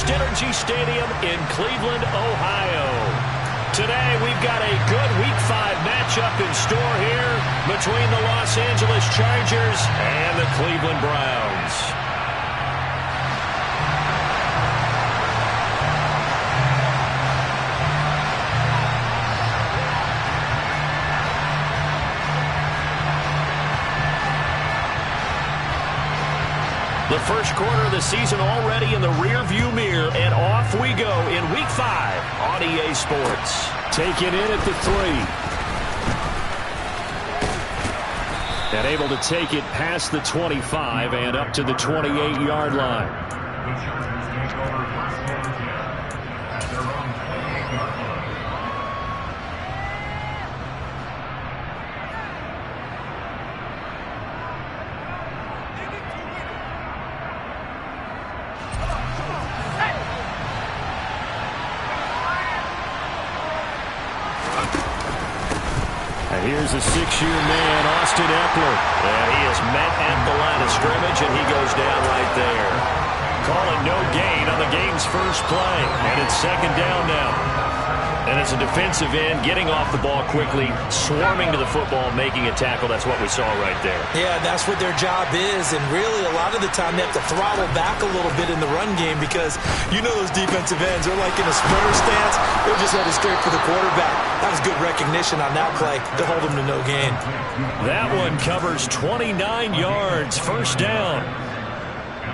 FirstEnergy Stadium in Cleveland, Ohio. Today, we've got a good Week 5 matchup in store here between the Los Angeles Chargers and the Cleveland Browns. The first quarter of the season already in the rearview mirror, and off we go in Week 5 on EA Sports. Take it in at the 3. And able to take it past the 25 and up to the 28-yard line. The Chargers take over first and 10 at their own 28-yard line. Here's a 6-year man, Austin Eckler. And he is met at the line of scrimmage, and he goes down right there. Calling no gain on the game's first play. And it's second down now. And as a defensive end, getting off the ball quickly, swarming to the football, making a tackle. That's what we saw right there. Yeah, that's what their job is. And really, a lot of the time, they have to throttle back a little bit in the run game because you know those defensive ends, they're like in a sprinter stance. They're just headed straight for the quarterback. That was good recognition on that play to hold them to no gain. That one covers 29 yards, first down.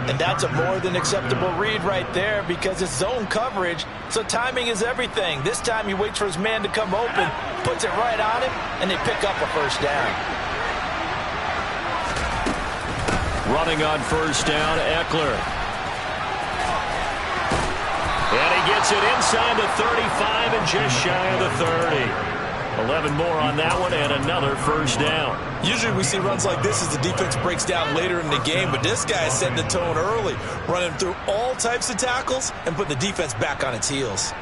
And that's a more than acceptable read right there because it's zone coverage, so timing is everything. This time he waits for his man to come open, puts it right on him, and they pick up a first down. Running on first down, Eckler. And he gets it inside the 35 and just shy of the 30. 11 more on that one and another first down. Usually we see runs like this as the defense breaks down later in the game, but this guy is setting the tone early, running through all types of tackles and putting the defense back on its heels.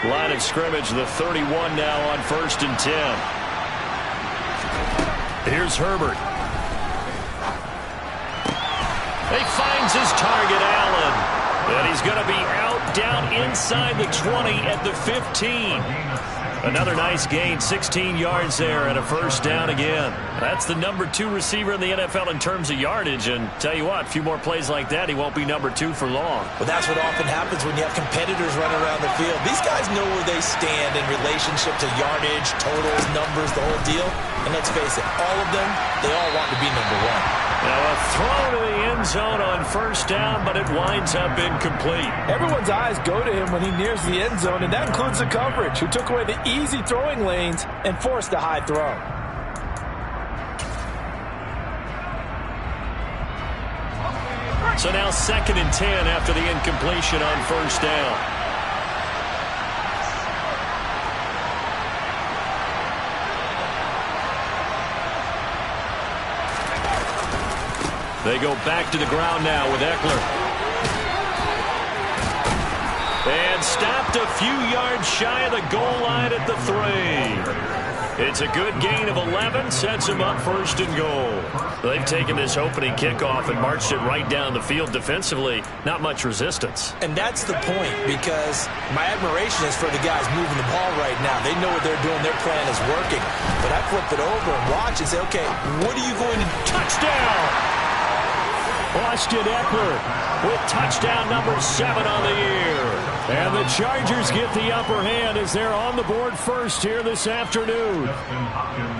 Line of scrimmage, the 31 now on first and 10. Here's Herbert. He finds his target, Allen. And he's going to be out down inside the 20 at the 15. Another nice gain, 16 yards there and a first down again. That's the number 2 receiver in the NFL in terms of yardage. And tell you what, a few more plays like that, he won't be number 2 for long. Well, that's what often happens when you have competitors running around the field. These guys know where they stand in relationship to yardage, totals, numbers, the whole deal. And let's face it, all of them, they all want to be number 1. Now a throw to the end zone on first down, but it winds up incomplete. Everyone's eyes go to him when he nears the end zone, and that includes the coverage, who took away the easy throwing lanes and forced a high throw. So now second and 10 after the incompletion on first down. They go back to the ground now with Eckler. And stopped a few yards shy of the goal line at the 3. It's a good gain of 11, sets him up first and goal. They've taken this opening kickoff and marched it right down the field defensively. Not much resistance. And that's the point, because my admiration is for the guys moving the ball right now. They know what they're doing. Their plan is working. But I flip it over and watch and say, okay, what are you going to do? Touchdown! Austin Eckler with touchdown number 7 on the year. And the Chargers get the upper hand as they're on the board first here this afternoon.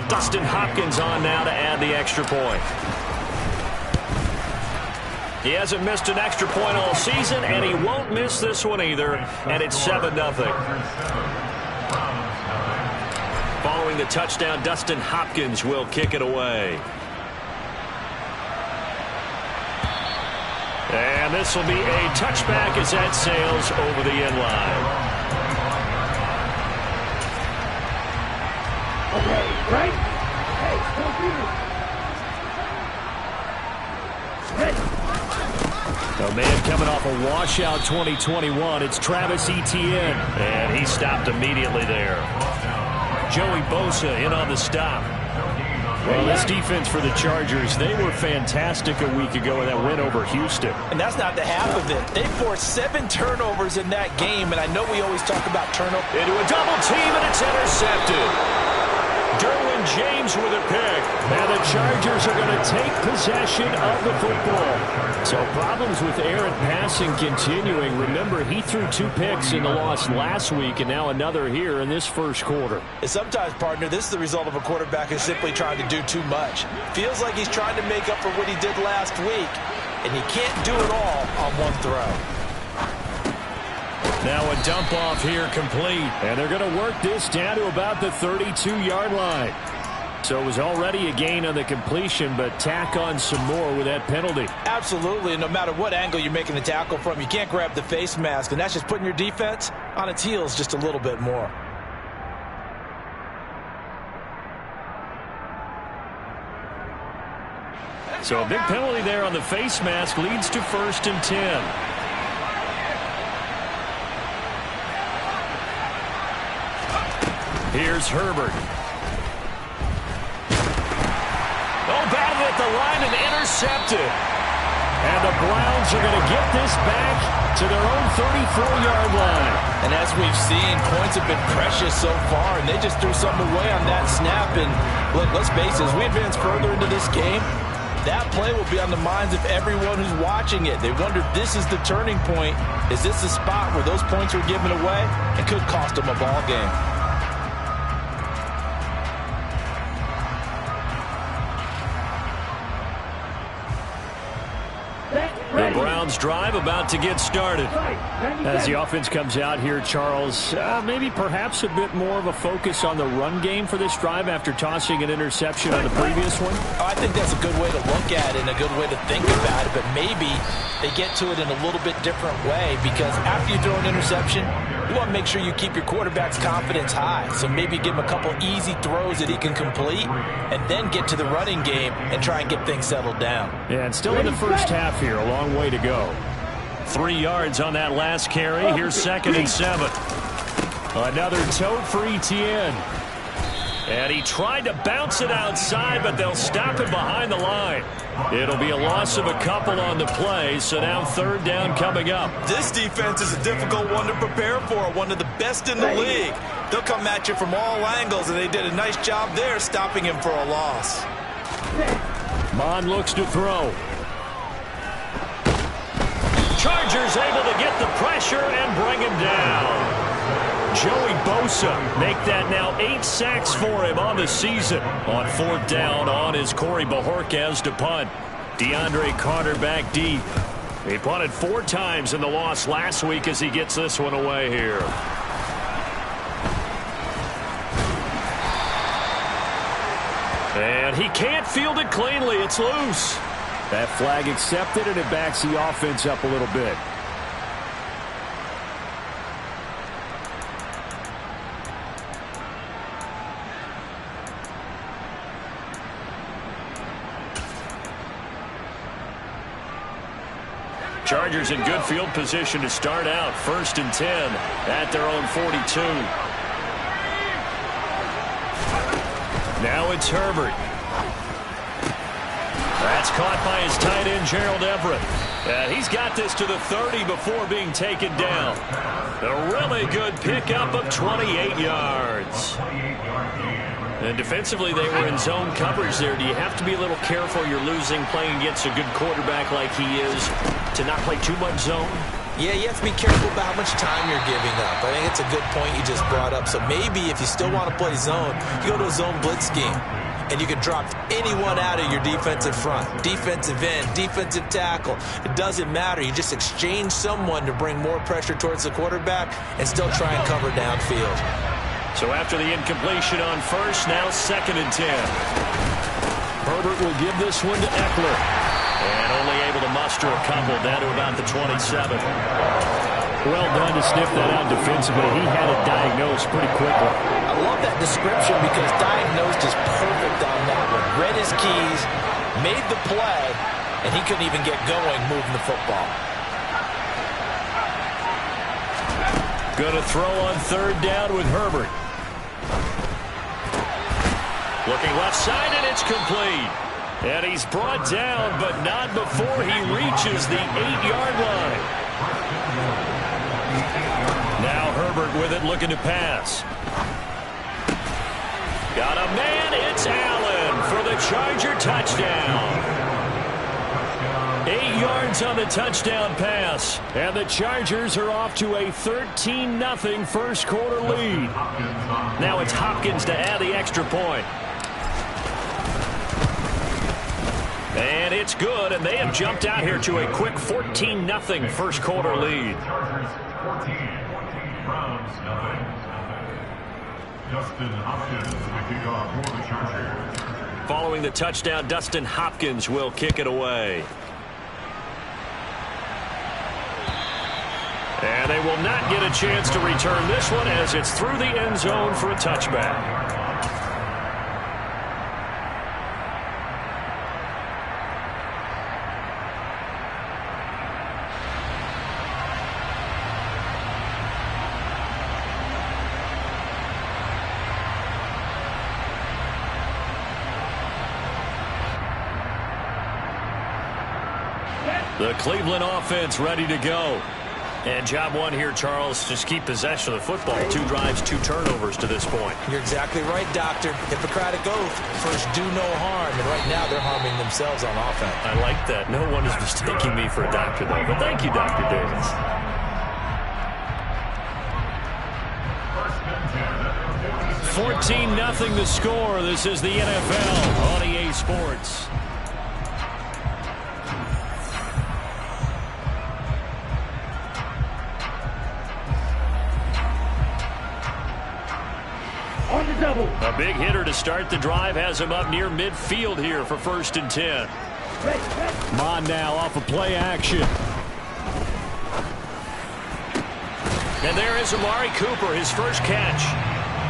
Dustin Hopkins on now to add the extra point. He hasn't missed an extra point all season, and he won't miss this one either. And it's 7-0. Following the touchdown, Dustin Hopkins will kick it away. And this will be a touchback as that sails over the end line. Okay, right? Hey, A man coming off a washout 2021. It's Travis Etienne. And he stopped immediately there. Joey Bosa in on the stop. Well, this defense for the Chargers, they were fantastic a week ago in that win over Houston. And that's not the half of it. They forced 7 turnovers in that game, and I know we always talk about turnovers. Into a double team, and it's intercepted. Derwin James with a pick. Now the Chargers are going to take possession of the football. So problems with Aaron passing continuing. Remember, he threw 2 picks in the loss last week, and now another here in this first quarter. And sometimes, partner, this is the result of a quarterback who's simply trying to do too much. Feels like he's trying to make up for what he did last week, and he can't do it all on one throw. Now a dump off here complete. And they're going to work this down to about the 32-yard line. So it was already a gain on the completion, but tack on some more with that penalty. Absolutely, and no matter what angle you're making the tackle from, you can't grab the face mask, and that's just putting your defense on its heels just a little bit more. So a big penalty there on the face mask leads to 1st and 10. Here's Herbert. Oh, batted at the line and intercepted. And the Browns are going to get this back to their own 34-yard line. And as we've seen, points have been precious so far, and they just threw something away on that snap. And look, let's face it, as we advance further into this game, that play will be on the minds of everyone who's watching it. They wonder, this is the turning point. Is this the spot where those points were given away? It could cost them a ball game. The Browns drive about to get started. As the offense comes out here, Charles, maybe perhaps a bit more of a focus on the run game for this drive after tossing an interception on the previous one? I think that's a good way to look at it and a good way to think about it, but maybe they get to it in a little bit different way, because after you throw an interception, you want to make sure you keep your quarterback's confidence high. So maybe give him a couple easy throws that he can complete and then get to the running game and try and get things settled down. Yeah, and still in the first half here, a long way to go. 3 yards on that last carry. Here's 2nd and 7. Another tote for Etienne. And he tried to bounce it outside, but they'll stop it behind the line. It'll be a loss of a couple on the play, so now 3rd down coming up. This defense is a difficult one to prepare for, one of the best in the league. They'll come at you from all angles, and they did a nice job there stopping him for a loss. Mon looks to throw. Chargers able to get the pressure and bring him down. Joey Bosa make that now 8 sacks for him on the season. On 4th down on is Corey Bojorquez to punt. DeAndre Carter back deep. He punted 4 times in the loss last week as he gets this one away here. And he can't field it cleanly. It's loose. That flag accepted, and it backs the offense up a little bit. Chargers in good field position to start out. 1st and 10 at their own 42. Now it's Herbert. That's caught by his tight end, Gerald Everett. He's got this to the 30 before being taken down. A really good pickup of 28 yards. And defensively, they were in zone coverage there. Do you have to be a little careful you're losing playing against a good quarterback like he is to not play too much zone? Yeah, you have to be careful about how much time you're giving up. I think it's a good point you just brought up. So maybe if you still want to play zone, you go to a zone blitz scheme. And you can drop anyone out of your defensive front. Defensive end, defensive tackle. It doesn't matter. You just exchange someone to bring more pressure towards the quarterback and still try and cover downfield. So after the incompletion on 1st, now 2nd and 10. Herbert will give this one to Eckler. And only able to muster a couple down to about the 27. Well done to sniff that out defensively. He had it diagnosed pretty quickly. I love that description because diagnosed is perfect on that one. Read his keys, made the play, and he couldn't even get going moving the football. Going to throw on 3rd down with Herbert. Looking left side, and it's complete. And he's brought down, but not before he reaches the 8-yard line. Now Herbert with it, looking to pass. Got a man, it's Allen for the Charger touchdown. 8 yards on the touchdown pass. And the Chargers are off to a 13-0 first quarter lead. Now it's Hopkins to add the extra point. And it's good, and they have jumped out here to a quick 14-0 first quarter lead. Chargers 14, Browns nothing. Dustin Hopkins to kick off for the Chargers. Following the touchdown, Dustin Hopkins will kick it away. And they will not get a chance to return this one as it's through the end zone for a touchback. The Cleveland offense ready to go. And job one here, Charles, just keep possession of the football. 2 drives, 2 turnovers to this point. You're exactly right, Doctor. Hippocratic oath. First, do no harm. And right now, they're harming themselves on offense. I like that. No one is mistaking me for a doctor, though. But thank you, Dr. Davis. 14-0 the score. This is the NFL on EA Sports. A big hitter to start the drive has him up near midfield here for 1st and 10. Mon now off of play action. And there is Amari Cooper, his first catch.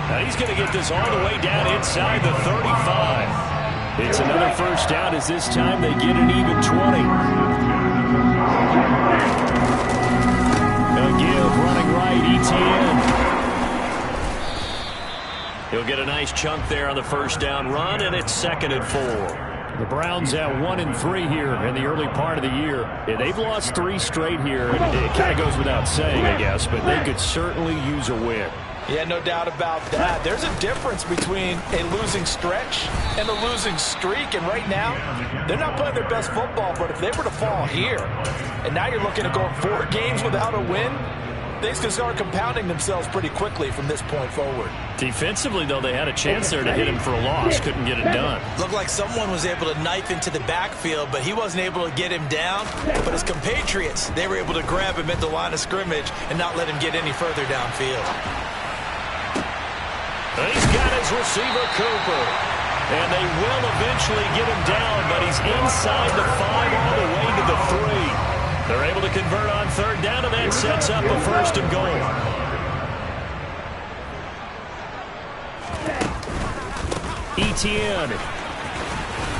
Now he's going to get this all the way down inside the 35. It's another first down as this time they get an even 20. A give running right, ETN. He'll get a nice chunk there on the first down run, and it's 2nd and 4. The Browns at 1-3 here in the early part of the year. Yeah, they've lost 3 straight here. It kind of goes without saying, I guess, but they could certainly use a win. Yeah, no doubt about that. There's a difference between a losing stretch and a losing streak, and right now, they're not playing their best football, but if they were to fall here, and now you're looking at going 4 games without a win, things can start compounding themselves pretty quickly from this point forward. Defensively, though, they had a chance there to hit him for a loss. Couldn't get it done. Looked like someone was able to knife into the backfield, but he wasn't able to get him down. But his compatriots, they were able to grab him at the line of scrimmage and not let him get any further downfield. He's got his receiver, Cooper. And they will eventually get him down, but he's inside the 5 all the way to the 3. They're able to convert on 3rd down, and that sets up a 1st and goal. ETN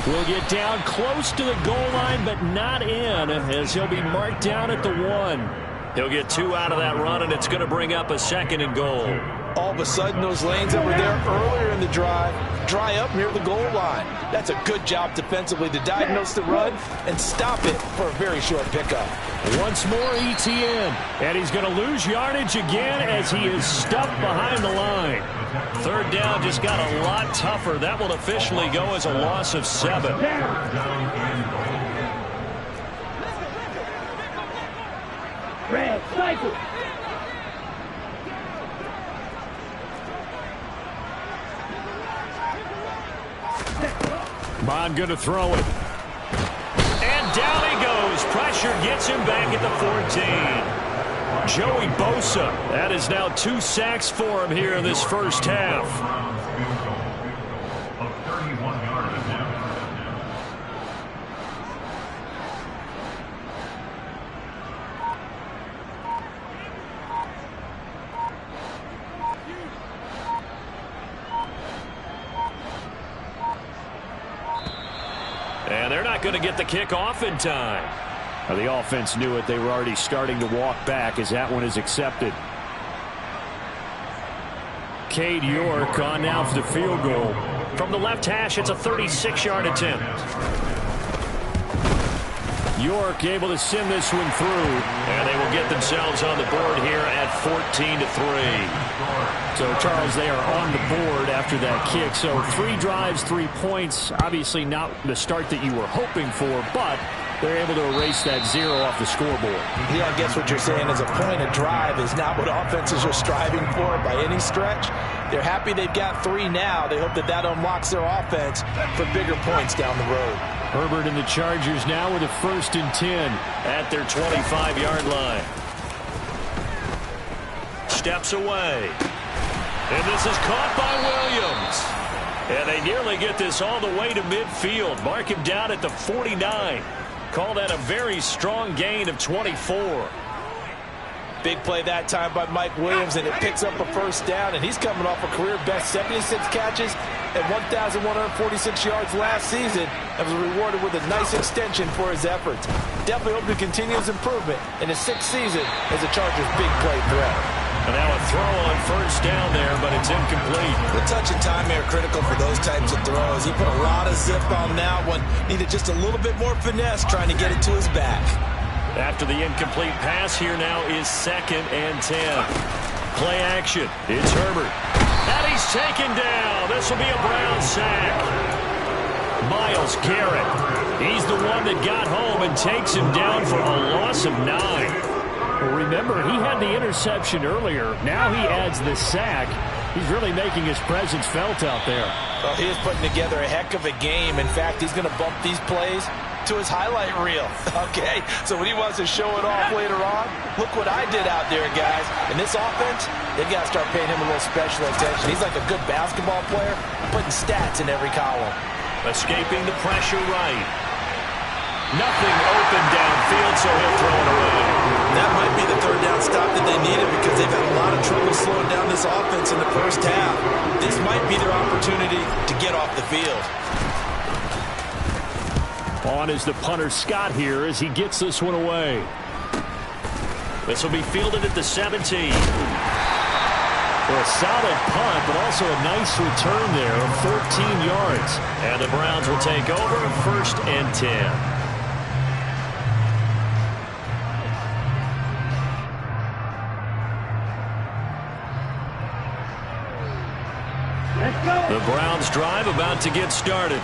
will get down close to the goal line, but not in, as he'll be marked down at the 1. He'll get 2 out of that run, and it's going to bring up a 2nd and goal. All of a sudden, those lanes that were there earlier in the drive dry up near the goal line. That's a good job defensively to diagnose the run and stop it for a very short pickup. Once more, ETN, and he's going to lose yardage again as he is stuffed behind the line. 3rd down just got a lot tougher. That will officially go as a loss of 7. Red, sniper. Bond going to throw it. And down he goes. Pressure gets him back at the 14. Joey Bosa. That is now 2 sacks for him here in this first half. And they're not going to get the kick off in time. Now, the offense knew it. They were already starting to walk back as that one is accepted. Cade York on now for the field goal. From the left hash, it's a 36-yard attempt. York able to send this one through. And they will get themselves on the board here at 14-3. So, Charles, they are on the board after that kick. So 3 drives, 3 points. Obviously not the start that you were hoping for, but they're able to erase that 0 off the scoreboard. Yeah, I guess what you're saying is a point of drive is not what offenses are striving for by any stretch. They're happy they've got 3 now. They hope that that unlocks their offense for bigger points down the road. Herbert and the Chargers now with a 1st and 10 at their 25-yard line. Steps away. And this is caught by Williams. And they nearly get this all the way to midfield. Mark him down at the 49. Call that a very strong gain of 24. Big play that time by Mike Williams, and it picks up a 1st down, and he's coming off a career-best 76 catches and 1,146 yards last season and was rewarded with a nice extension for his efforts. Definitely hope to continue his improvement in his 6th season as a Chargers big play threat. And now a throw on 1st down there, but it's incomplete. The touch and timing are critical for those types of throws. He put a lot of zip on that one. Needed just a little bit more finesse trying to get it to his back. After the incomplete pass, here now is 2nd and 10. Play action. It's Herbert. And he's taken down. This will be a Brown sack. Myles Garrett. He's the one that got home and takes him down for a loss of 9. Well, remember, he had the interception earlier. Now he adds the sack. He's really making his presence felt out there. Well, he is putting together a heck of a game. In fact, he's going to bump these plays to his highlight reel. Okay, so when he wants to show it off later on, look what I did out there, guys. In this offense, they've got to start paying him a little special attention. He's like a good basketball player, putting stats in every column. Escaping the pressure right. Nothing open downfield, so he'll throw it away. That might be the 3rd down stop that they needed because they've had a lot of trouble slowing down this offense in the 1st half. This might be their opportunity to get off the field. On is the punter Scott here as he gets this one away. This will be fielded at the 17. Well, a solid punt, but also a nice return there of 14 yards. And the Browns will take over 1st and 10. The Browns drive about to get started.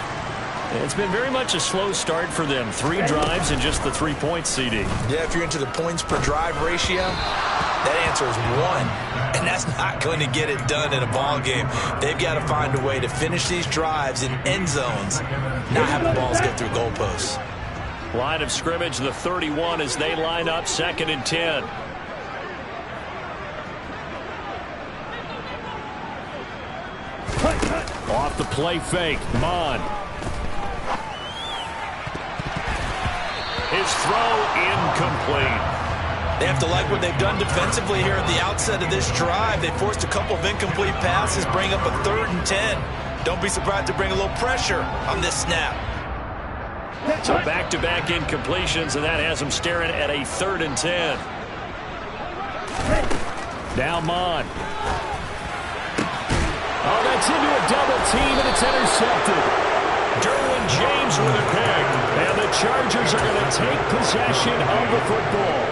It's been very much a slow start for them. 3 drives and just the 3 points, CD. Yeah, if you're into the points per drive ratio, that answer is 1. And that's not going to get it done in a ball game. They've got to find a way to finish these drives in end zones, not have the balls get through goalposts. Line of scrimmage, the 31 as they line up 2nd and 10. Off the play fake, Mon. His throw incomplete. They have to like what they've done defensively here at the outset of this drive. They forced a couple of incomplete passes, bring up a 3rd and 10. Don't be surprised to bring a little pressure on this snap. So back-to-back incompletions, and that has them staring at a 3rd and 10. Now Mon. Oh, that's into a double team, and it's intercepted. Derwin James with a pick. And the Chargers are going to take possession of the football.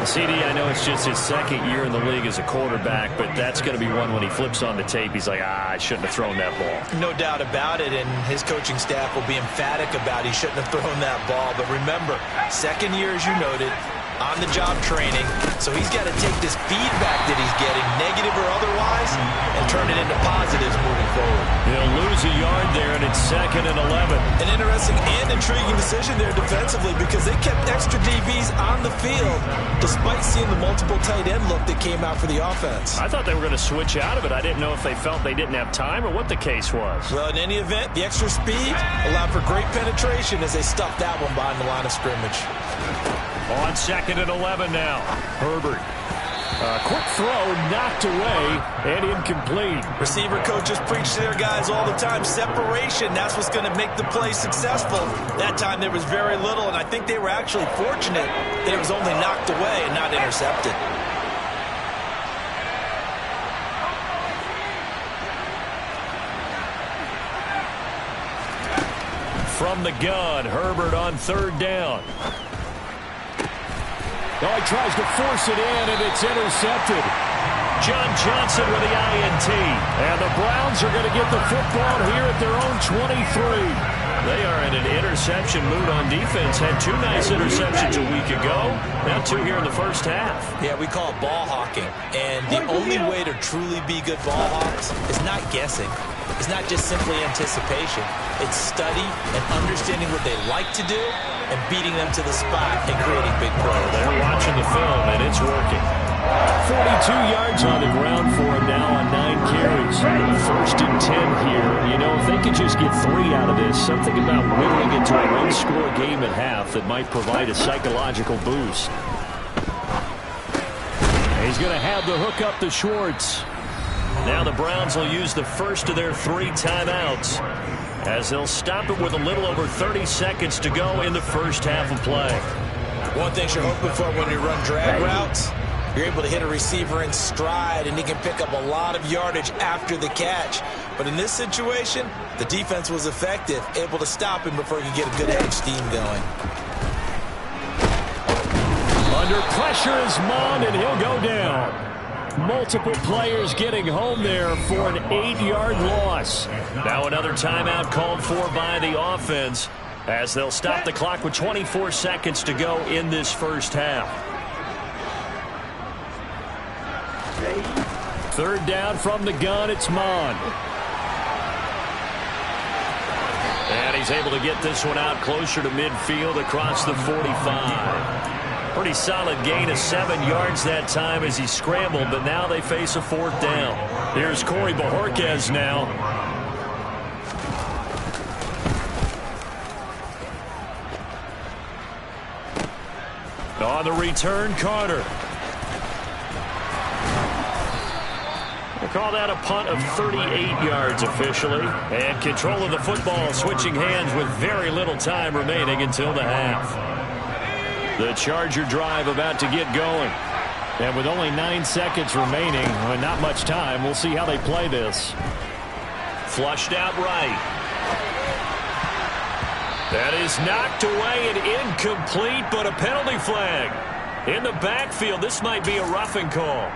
CD, I know it's just his 2nd year in the league as a quarterback, but that's going to be one when he flips on the tape. He's like, I shouldn't have thrown that ball. No doubt about it, and his coaching staff will be emphatic about he shouldn't have thrown that ball. But remember, 2nd year, as you noted, on-the-job training, so he's got to take this feedback that he's getting, negative or otherwise, and turn it into positives moving forward. He'll lose a yard there, and it's 2nd and 11. An interesting and intriguing decision there defensively because they kept extra DBs on the field despite seeing the multiple tight end look that came out for the offense. I thought they were going to switch out of it. I didn't know if they felt they didn't have time or what the case was. Well, in any event, the extra speed allowed for great penetration as they stuffed that one behind the line of scrimmage. On 2nd and 11 now. Herbert. Quick throw, knocked away, and incomplete. Receiver coaches preach to their guys all the time. Separation, that's what's going to make the play successful. That time there was very little, and I think they were actually fortunate that it was only knocked away and not intercepted. from the gun. Herbert on third down. Oh, he tries to force it in, and it's intercepted. John Johnson with the INT. And the Browns are going to get the football here at their own 23. They are in an interception mood on defense. Had 2 nice interceptions a week ago. Now 2 here in the first half. Yeah, we call it ball hawking. And the only way to truly be good ball hawks is not guessing. It's not just simply anticipation. It's study and understanding what they like to do and beating them to the spot and creating big plays. They're watching the film, and it's working. 42 yards on the ground for him now on 9 carries. First and 10 here. You know, if they could just get 3 out of this, something about whittling it to a one-score game at half that might provide a psychological boost. He's going to have the hook up to Schwartz. Now the Browns will use the first of their 3 timeouts as they'll stop it with a little over 30 seconds to go in the first half of play. One thing you're hoping for when you run drag routes, you're able to hit a receiver in stride, and he can pick up a lot of yardage after the catch. But in this situation, the defense was effective, able to stop him before he could get a good head of steam going. Under pressure is Mond, and he'll go down. Multiple players getting home there for an 8-yard loss. Now another timeout called for by the offense as they'll stop the clock with 24 seconds to go in this first half. Third down from the gun, it's Mond. And he's able to get this one out closer to midfield across the 45. Pretty solid gain of 7 yards that time as he scrambled, but now they face a 4th down. Here's Corey Bojorquez now. On the return, Carter. We'll call that a punt of 38 yards officially. And control of the football switching hands with very little time remaining until the half. The Charger drive about to get going. And with only 9 seconds remaining, not much time, we'll see how they play this. Flushed out right. That is knocked away and incomplete, but a penalty flag. In the backfield, this might be a roughing call.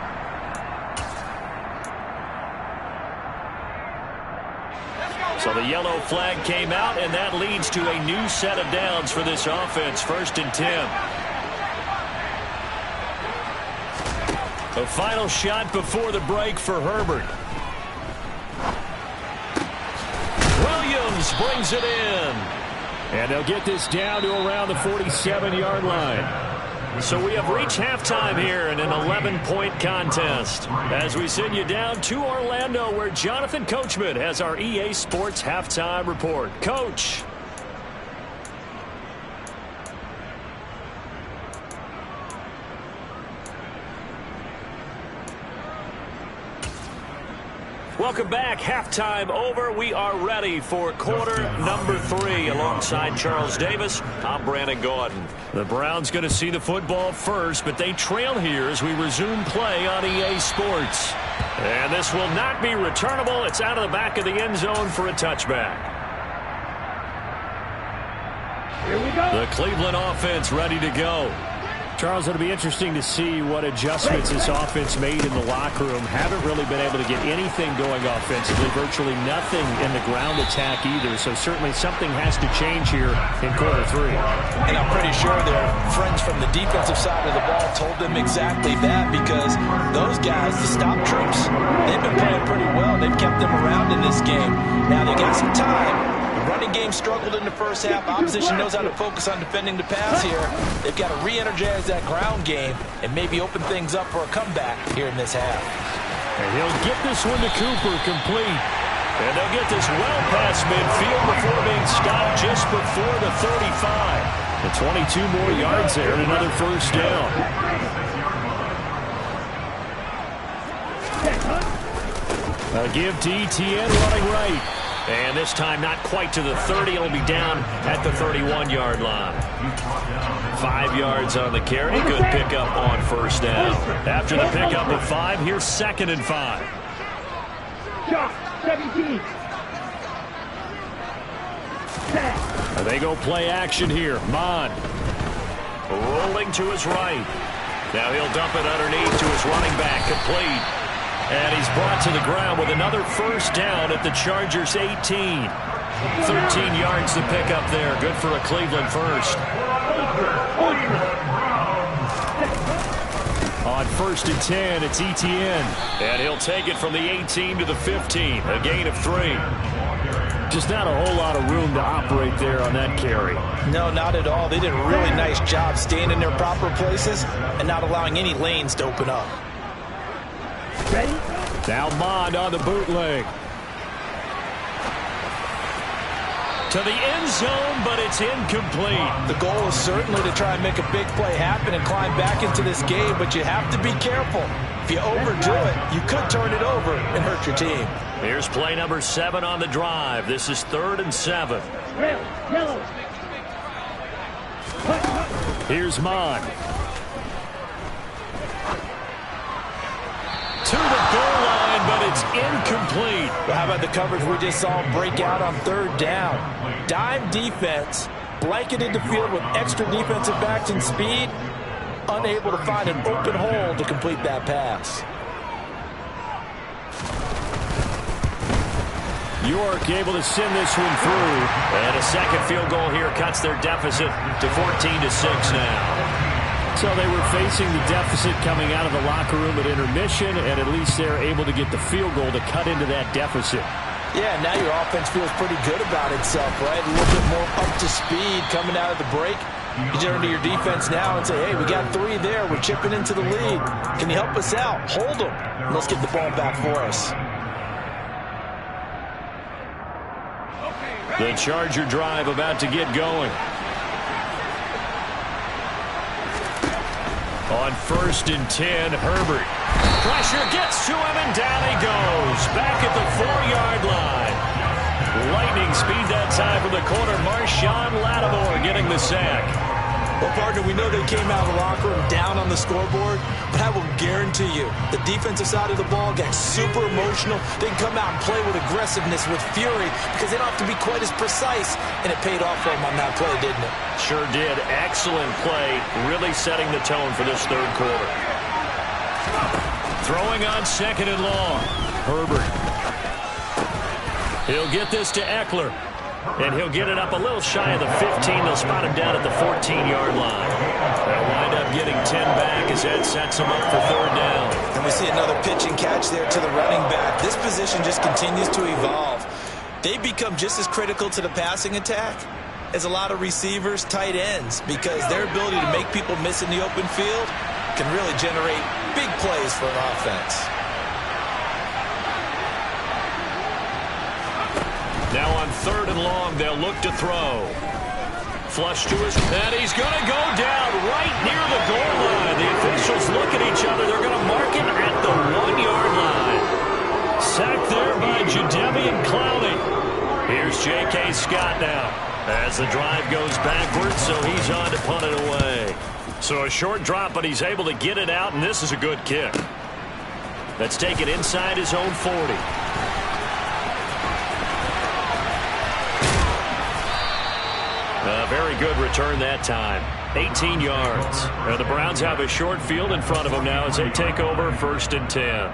So the yellow flag came out, and that leads to a new set of downs for this offense. 1st and 10. The final shot before the break for Herbert. Williams brings it in. And they'll get this down to around the 47-yard line. So we have reached halftime here in an 11-point contest. As we send you down to Orlando, where Jonathan Coachman has our EA Sports Halftime Report. Coach. Welcome back. Halftime over. We are ready for quarter number 3. Alongside Charles Davis, I'm Brandon Gaudin. The Browns going to see the football first, but they trail here as we resume play on EA Sports. And this will not be returnable. It's out of the back of the end zone for a touchback. Here we go. The Cleveland offense ready to go. Charles, it'll be interesting to see what adjustments this offense made in the locker room. Haven't really been able to get anything going offensively, virtually nothing in the ground attack either. So certainly something has to change here in quarter 3. And I'm pretty sure their friends from the defensive side of the ball told them exactly that, because those guys, the stop troops, they've been playing pretty well. They've kept them around in this game. Now they got some time. Running game struggled in the first half. Opposition knows how to focus on defending the pass here. They've got to re-energize that ground game and maybe open things up for a comeback here in this half. And he'll get this one to Cooper, complete. And they'll get this well past midfield before being stopped just before the 35. And 22 more yards there and another first down. A give to ETN running right. And this time not quite to the 30. It'll be down at the 31-yard line. 5 yards on the carry. Good pickup on first down. After the pickup of 5, here's 2nd and 5. Shot, 17. They go play action here. Mond. Rolling to his right. Now he'll dump it underneath to his running back. Complete. And he's brought to the ground with another first down at the Chargers' 18. 13 yards to pick up there. Good for a Cleveland first. On 1st and 10, it's Etienne. And he'll take it from the 18 to the 15. A gain of 3. Just not a whole lot of room to operate there on that carry. No, not at all. They did a really nice job staying in their proper places and not allowing any lanes to open up. Ready? Now Mond on the bootleg. To the end zone, but it's incomplete. The goal is certainly to try and make a big play happen and climb back into this game, but you have to be careful. If you overdo it, you could turn it over and hurt your team. Here's play number 7 on the drive. This is 3rd and 7. Red, yellow. Here's Mond. To the goal line, but it's incomplete. Well, how about the coverage we just saw break out on 3rd down? Dime defense, blanketed the field with extra defensive backs and speed, unable to find an open hole to complete that pass. York able to send this one through. And a second field goal here cuts their deficit to 14-6 now. So they were facing the deficit coming out of the locker room at intermission, and at least they're able to get the field goal to cut into that deficit. Yeah, now your offense feels pretty good about itself, right? A little bit more up to speed coming out of the break. You turn to your defense now and say, hey, we got 3 there. We're chipping into the lead. Can you help us out? Hold them. And let's get the ball back for us. The Charger drive about to get going. On 1st and 10, Herbert. Pressure gets to him, and down he goes. Back at the 4-yard line. Lightning speed that time from the corner. Marshawn Lattimore getting the sack. Well, partner, we know they came out of the locker room down on the scoreboard, but I will guarantee you the defensive side of the ball got super emotional. They can come out and play with aggressiveness, with fury, because they don't have to be quite as precise, and it paid off for them on that play, didn't it? Sure did. Excellent play, really setting the tone for this 3rd quarter. Throwing on 2nd and long. Herbert. He'll get this to Eckler. And he'll get it up a little shy of the 15. They'll spot him down at the 14-yard line. They'll wind up getting 10 back as that sets him up for 3rd down. And we see another pitch and catch there to the running back. This position just continues to evolve. They become just as critical to the passing attack as a lot of receivers, tight ends, because their ability to make people miss in the open field can really generate big plays for an offense. Now on 3rd and long, they'll look to throw. Flush to his, and he's going to go down right near the goal line. The officials look at each other. They're going to mark him at the 1-yard line. Sacked there by Jadeveon Clowney. Here's J.K. Scott now as the drive goes backwards, so he's on to punt it away. So a short drop, but he's able to get it out, and this is a good kick. Let's take it inside his own 40. A very good return that time. 18 yards. And the Browns have a short field in front of them now as they take over 1st and 10.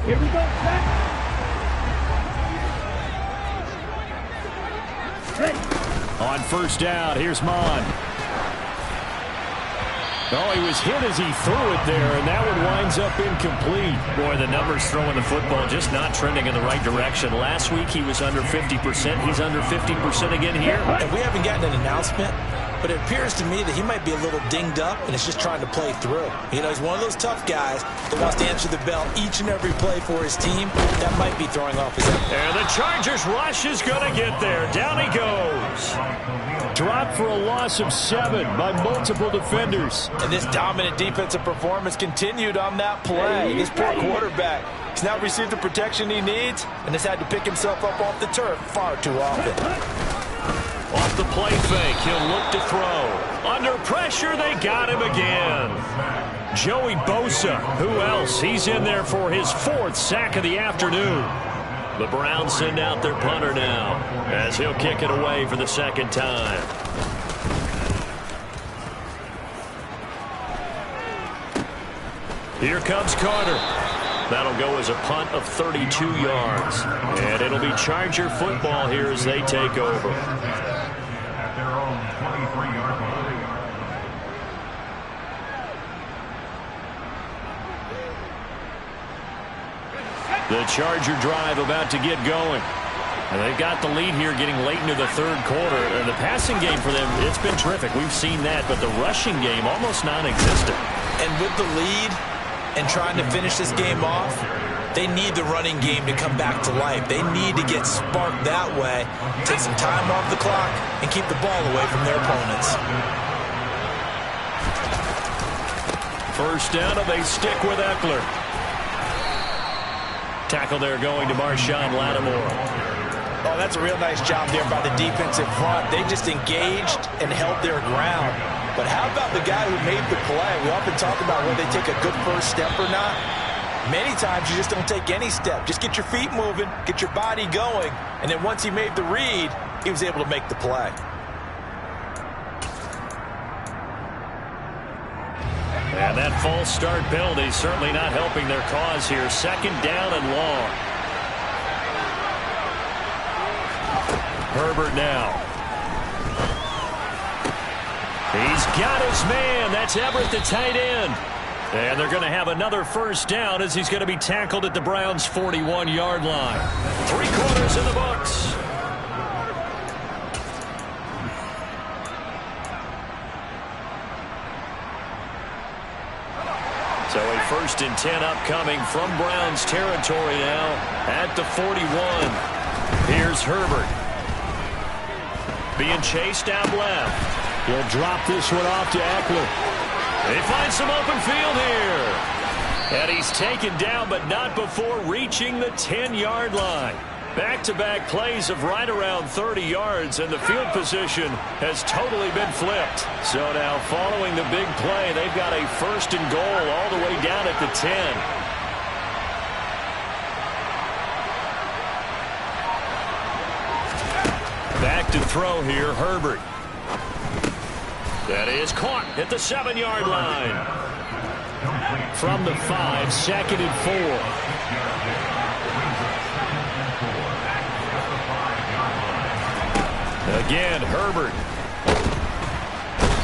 Here we go, set. Ready. On 1st down, here's Mond. Oh, he was hit as he threw it there, and that one winds up incomplete. Boy, the numbers throwing the football just not trending in the right direction. Last week he was under 50%. He's under 50% again here. And we haven't gotten an announcement, but it appears to me that he might be a little dinged up and is just trying to play through. You know, he's one of those tough guys that wants to answer the bell each and every play for his team. That might be throwing off his effort. And the Chargers rush is going to get there. Down he goes. Dropped for a loss of 7 by multiple defenders. And this dominant defensive performance continued on that play. This poor quarterback has not received the protection he needs and has had to pick himself up off the turf far too often. Off the play fake, he'll look to throw. Under pressure, they got him again. Joey Bosa. Who else? He's in there for his 4th sack of the afternoon. The Browns send out their punter now as he'll kick it away for the 2nd time. Here comes Carter. That'll go as a punt of 32 yards. And it'll be Charger football here as they take over. At their own 23-yard line. The Charger drive about to get going. And they've got the lead here getting late into the 3rd quarter. And the passing game for them, it's been terrific. We've seen that. But the rushing game almost non-existent. And with the lead and trying to finish this game off, they need the running game to come back to life. They need to get sparked that way, take some time off the clock, and keep the ball away from their opponents. First down, and they stick with Eckler. Tackle there going to Marshawn Lattimore. Oh, that's a real nice job there by the defensive front. They just engaged and held their ground. But how about the guy who made the play? We often talk about whether they take a good first step or not. Many times you just don't take any step. Just get your feet moving, get your body going, and then once he made the read, he was able to make the play. And that false start penalty certainly not helping their cause here. 2nd down and long. Herbert now. He's got his man. That's Everett, the tight end. And they're going to have another first down as he's going to be tackled at the Browns' 41-yard line. 3 quarters in the books. So a 1st and 10 upcoming from Browns territory now at the 41. Here's Herbert. Being chased out left. He'll drop this one off to Eckler. They find some open field here. And he's taken down, but not before reaching the 10-yard line. Back-to-back plays of right around 30 yards, and the field position has totally been flipped. So now, following the big play, they've got a 1st and goal all the way down at the 10. Back to throw here, Herbert. That is caught at the 7-yard line. From the 5, 2nd and 4. Again, Herbert.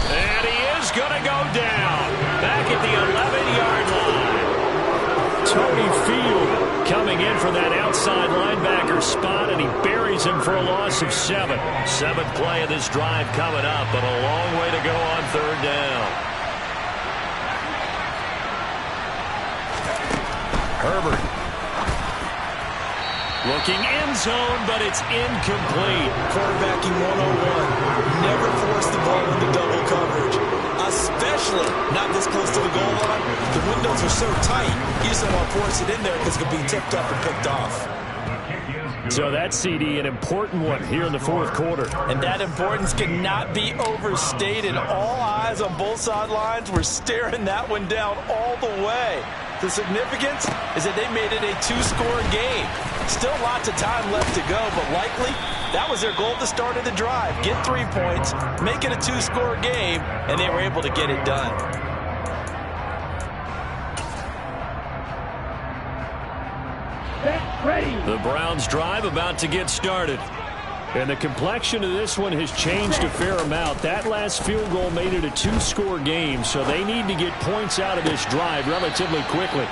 And he is going to go down. Back at the 11-yard line. Tony Field coming in for that outside linebacker spot, and he buries him for a loss of 7. 7th play of this drive coming up, but a long way to go on 3rd down. Herbert. Looking end zone, but it's incomplete. Quarterbacking 101. Never force the ball into double coverage, especially not this close to the goal line. The windows are so tight, you just don't want to force it in there because it could be tipped up and picked off. So that CD, an important one here in the 4th quarter. And that importance cannot be overstated. All eyes on both sidelines were staring that one down all the way. The significance is that they made it a 2-score game. Still lots of time left to go, but likely that was their goal at the start of the drive. Get 3 points, make it a 2-score game, and they were able to get it done. Ready. The Browns drive about to get started. And the complexion of this one has changed a fair amount. That last field goal made it a 2-score game, so they need to get points out of this drive relatively quickly.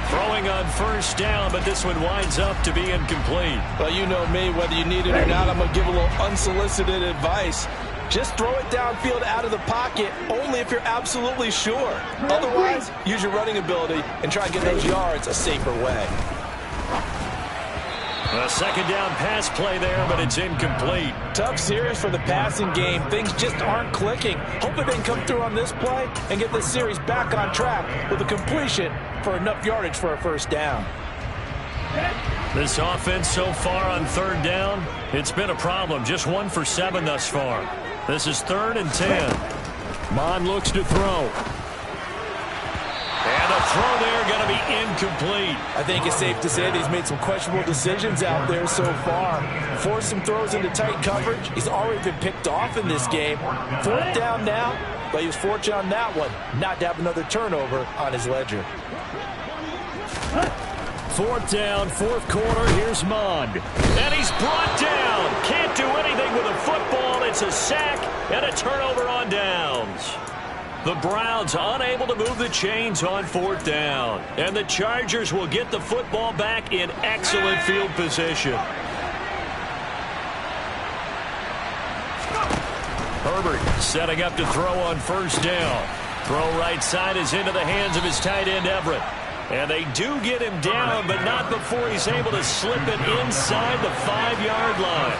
Throwing on 1st down, but this one winds up to be incomplete. Well, you know me, whether you need it or not, I'm going to give a little unsolicited advice. Just throw it downfield out of the pocket only if you're absolutely sure. Otherwise, use your running ability and try and get those yards a safer way. A 2nd down pass play there, but it's incomplete. Tough series for the passing game. Things just aren't clicking. Hoping they can come through on this play and get this series back on track with a completion for enough yardage for a 1st down. This offense so far on 3rd down, it's been a problem. Just 1 for 7 thus far. This is 3rd and 10. Mond looks to throw. to be incomplete. I think it's safe to say that he's made some questionable decisions out there so far. Forced some throws into tight coverage. He's already been picked off in this game. 4th down now, but he was fortunate on that one not to have another turnover on his ledger. 4th down, 4th quarter. Here's Mond. And he's brought down. Can't do anything with a football. It's a sack and a turnover on downs. The Browns unable to move the chains on 4th down. And the Chargers will get the football back in excellent field position. Herbert setting up to throw on 1st down. Throw right side is into the hands of his tight end, Everett. And they do get him down, but not before he's able to slip it inside the 5-yard line.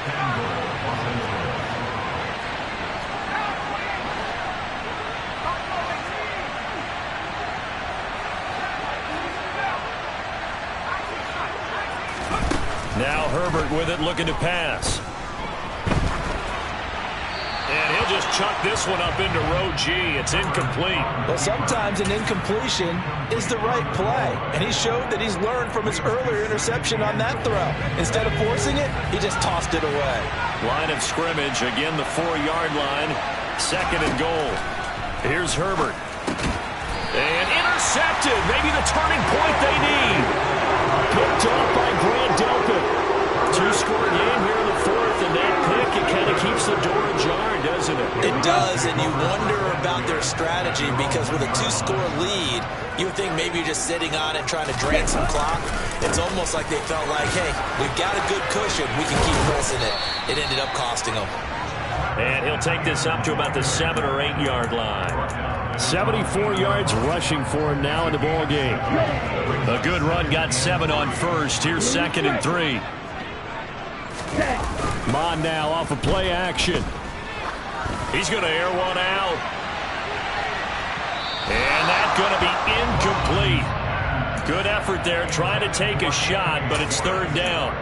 Now Herbert with it, looking to pass. And he'll just chuck this one up into row G. It's incomplete. Well, sometimes an incompletion is the right play, and he showed that he's learned from his earlier interception on that throw. Instead of forcing it, he just tossed it away. Line of scrimmage, again the 4-yard line. 2nd and goal. Here's Herbert. And intercepted. Maybe the turning point they need. Picked off by Grant Delpit. 2-score game here in the 4th, and that pick, it kind of keeps the door ajar, doesn't it? It does, and you wonder about their strategy because with a 2-score lead, you would think maybe you're just sitting on it trying to drain some clock. It's almost like they felt like, hey, we've got a good cushion. We can keep pressing it. It ended up costing them. And he'll take this up to about the 7 or 8 yard line. 74 yards rushing for him now in the ball game. A good run, got 7 on 1st. Here's 2nd and 3. Mond now off of play action. He's going to air one out. And that's going to be incomplete. Good effort there, trying to take a shot, but it's 3rd down.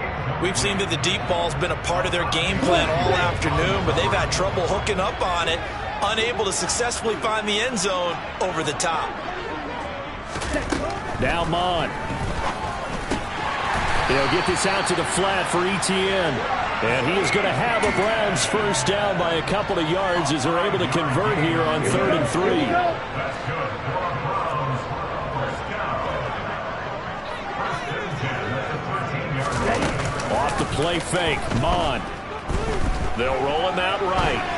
We've seen that the deep ball's been a part of their game plan all afternoon, but they've had trouble hooking up on it, unable to successfully find the end zone over the top. Now Mond. They'll get this out to the flat for Etienne. And he is going to have a Browns 1st down by a couple of yards as they're able to convert here on 3rd and 3. Off the play fake, Mond. They'll roll him out right.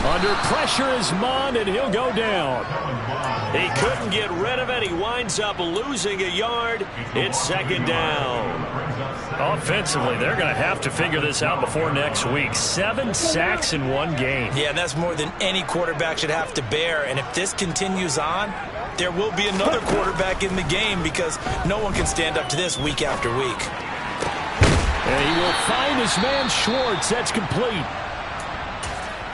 Under pressure is Mond, and he'll go down. He couldn't get rid of it. He winds up losing a yard. It's 2nd down. Offensively, they're going to have to figure this out before next week. 7 sacks in one game. Yeah, and that's more than any quarterback should have to bear. And if this continues on, there will be another quarterback in the game because no one can stand up to this week after week. And he will find his man Schwartz. That's complete.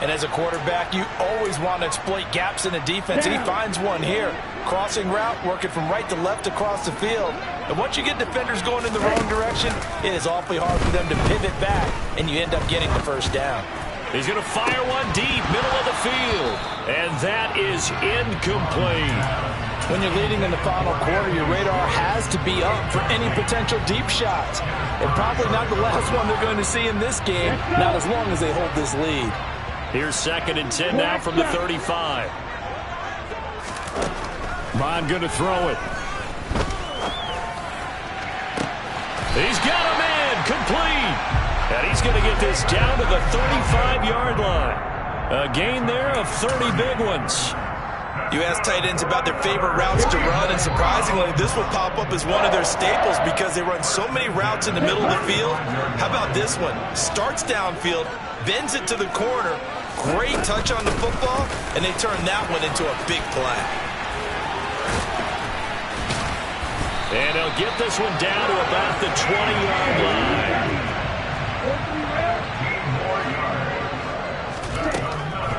And as a quarterback, you always want to exploit gaps in the defense, and he finds one here. Crossing route, working from right to left across the field. And once you get defenders going in the wrong direction, it is awfully hard for them to pivot back, and you end up getting the 1st down. He's going to fire one deep, middle of the field. And that is incomplete. When you're leading in the final quarter, your radar has to be up for any potential deep shots. And probably not the last one they're going to see in this game, not as long as they hold this lead. Here's 2nd and 10 now from the 35. Mond going to throw it. He's got a man, complete. And he's going to get this down to the 35-yard line. A gain there of 30 big ones. You ask tight ends about their favorite routes to run, and surprisingly, this will pop up as one of their staples because they run so many routes in the middle of the field. How about this one? Starts downfield, bends it to the corner, great touch on the football, and they turn that one into a big play. And he'll get this one down to about the 20-yard line.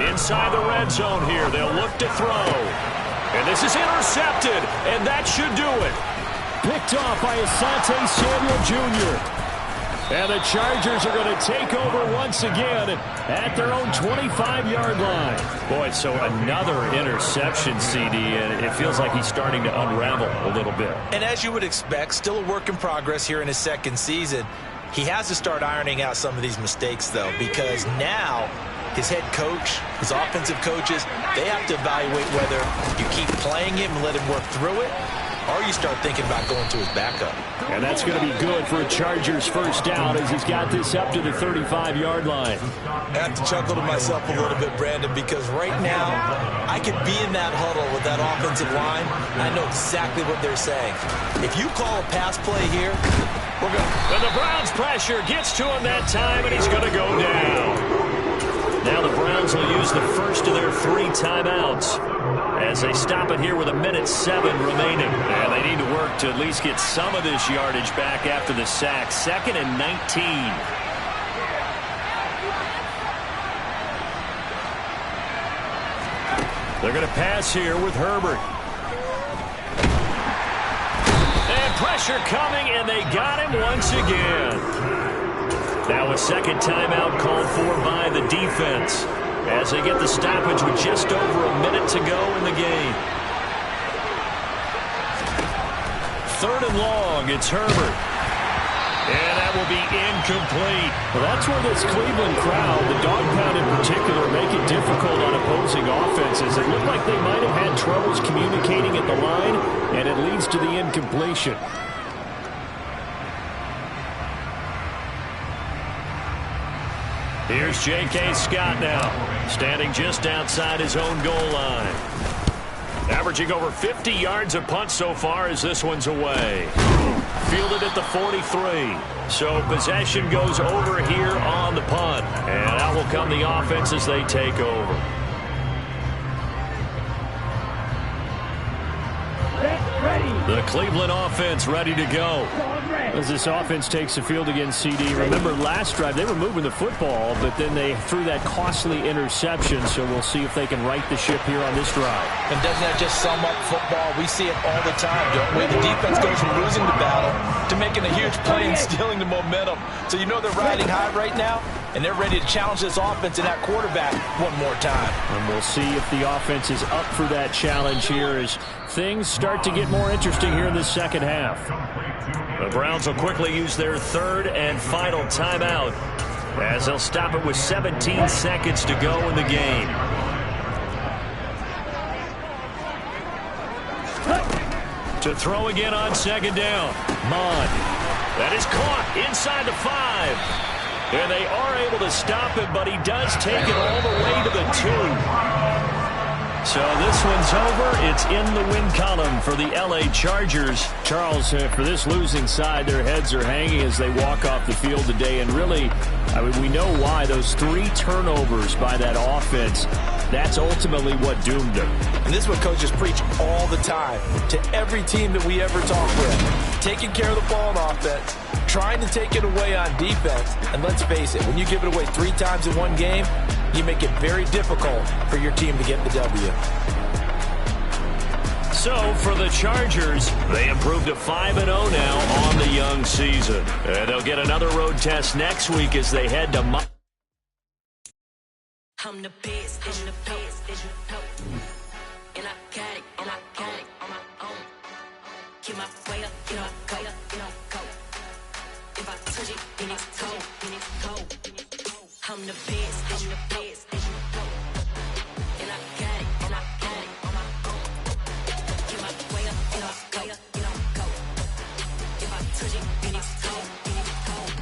Inside the red zone here, they'll look to throw. And this is intercepted, and that should do it. Picked off by Asante Samuel Jr. And the Chargers are going to take over once again at their own 25-yard line. Boy, so another interception, CD, and it feels like he's starting to unravel a little bit. And as you would expect, still a work in progress here in his second season. He has to start ironing out some of these mistakes, though, because now his head coach, his offensive coaches, they have to evaluate whether you keep playing him and let him work through it, or you start thinking about going to his backup. And that's going to be good for a Chargers first down as he's got this up to the 35-yard line. I have to chuckle to myself a little bit, Brandon, because right now I could be in that huddle with that offensive line, and I know exactly what they're saying. If you call a pass play here, we're going to... And the Browns pressure gets to him that time, and he's going to go down. Now the Browns will use the first of their 3 timeouts as they stop it here with 1:07 remaining. And they need to work to at least get some of this yardage back after the sack. 2nd and 19. They're going to pass here with Herbert. And pressure coming, and they got him once again. Now a second timeout called for by the defense as they get the stoppage with just over a minute to go in the game. 3rd and long, it's Herbert. And that will be incomplete. Well, that's where this Cleveland crowd, the dog pound in particular, make it difficult on opposing offenses. It looked like they might have had troubles communicating at the line, and it leads to the incompletion. Here's J.K. Scott now, standing just outside his own goal line. Averaging over 50 yards a punt so far as this one's away. Fielded at the 43. So possession goes over here on the punt. And out will come the offense as they take over. The Cleveland offense ready to go. As this offense takes the field against CD, remember last drive they were moving the football, but then they threw that costly interception, so we'll see if they can right the ship here on this drive. And doesn't that just sum up football? We see it all the time, don't we? The defense goes from losing the battle to making a huge play and stealing the momentum. So you know they're riding high right now, and they're ready to challenge this offense and that quarterback one more time. And we'll see if the offense is up for that challenge here as things start to get more interesting here in the second half. The Browns will quickly use their 3rd and final timeout as they'll stop it with 17 seconds to go in the game. To throw again on 2nd down. Mond. That is caught inside the 5. And they are able to stop him, but he does take it all the way to the 2. So this one's over. It's in the win column for the L.A. Chargers. Charles, for this losing side, their heads are hanging as they walk off the field today. And really, I mean, we know why. Those 3 turnovers by that offense, that's ultimately what doomed them. And this is what coaches preach all the time to every team that we ever talk with. Taking care of the ball on offense, trying to take it away on defense. And let's face it, when you give it away 3 times in one game, you make it very difficult for your team to get the W. So for the Chargers, they improved to 5-0 now on the young season. And they'll get another road test next week as they head to I'm the best, I'm the best, and I got it, and I got it on my own. Keep my way up, you know I go, you know I go. If I touch it, then it's cold, then it's cold. I'm the best, I'm the best, and I got it, and I got it on my own. Keep my way up, you know I go, you know I go. If I touch it, then it's cold, then it's cold.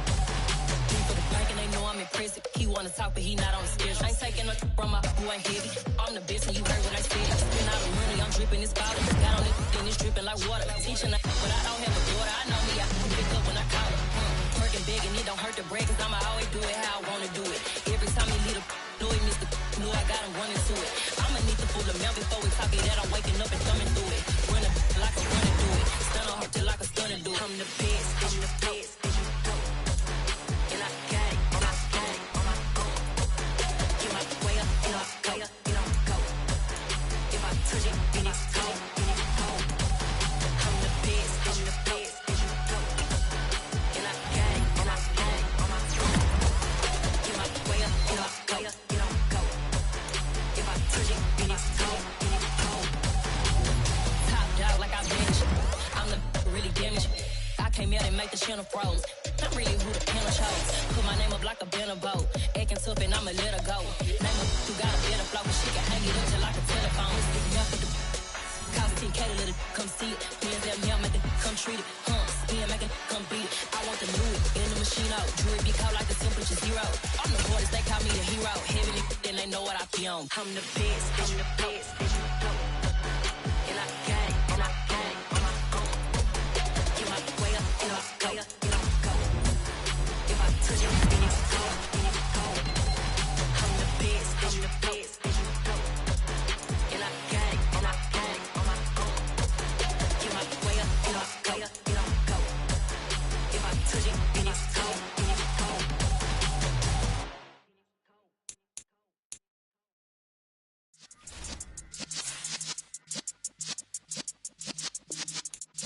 For the bank and they know I'm impressive. He wanna talk, but he not on the schedule. I ain't taking no from my boy heavy. I'm the best and you heard what I said. Spend all the money, I'm dripping this bottle. Got on it and it's dripping like water. Teaching that, but I don't have a daughter. I know me, I can pick up when I call her. Working big and it don't hurt to break, cause I'ma always do it how I wanna do it. Every time he lead a know he missed the know I got him running to it. I'ma need to pull the mail before we talk it that I'm waking up and thumbing through it. Running like a running do it. Stun on her till like a stunner do it. I'm the best, I'm the best. And I got it, and I got it on my own. Get my way up, you know I go, you know I go. If I touch it, then it's cold, then it's cold. I'm the best, I'm the best. And I got it, and I got it. came out and make the channel froze. I'm really who the panel chose. Put my name up like a banner boat. Acting tough and I'ma let her go. Name her who got a better flow, but she can hang it up just like a telephone. Sticking up with the cost 10K to let it come see it. Hands down, yeah, make it come treat it. Spin, make it come beat it. I want the new in the machine out. Jewelry be caught like the temperature zero. I'm the hardest, they call me the hero. Heavy nigga, then they know what I be on. I'm the best, I'm the best. And I got it, and I got it on my own. Get my way up, get off, go, get off, go. If I touch it, then it's cold, then it's cold. I'm the best, I'm the best. And I got it, and I got it on my own. Get my way up, get off, go, get off, go. If I touch it, then it's cold, then it's cold.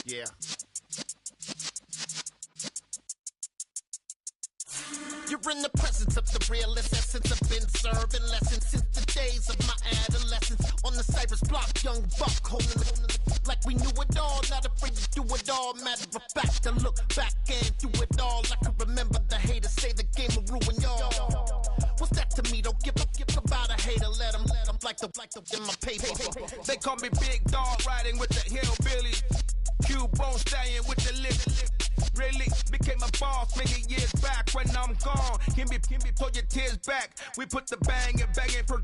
Yeah. You're in the presence of the realest essence. I've been serving lessons since the days of my adolescence. On the Cypress block, young buck holding the like we knew it all. Not afraid to do it all. Matter of fact, to look back and do it all. I can remember the haters say the game will ruin y'all. What's that to me? Don't give about a hater. Let them like the in my paper. They call me Big Dog, riding with the hillbilly. Cubone stallion with the lip. Really became a boss many years back. When I'm gone, can be pull your tears back. We put the bang and banging for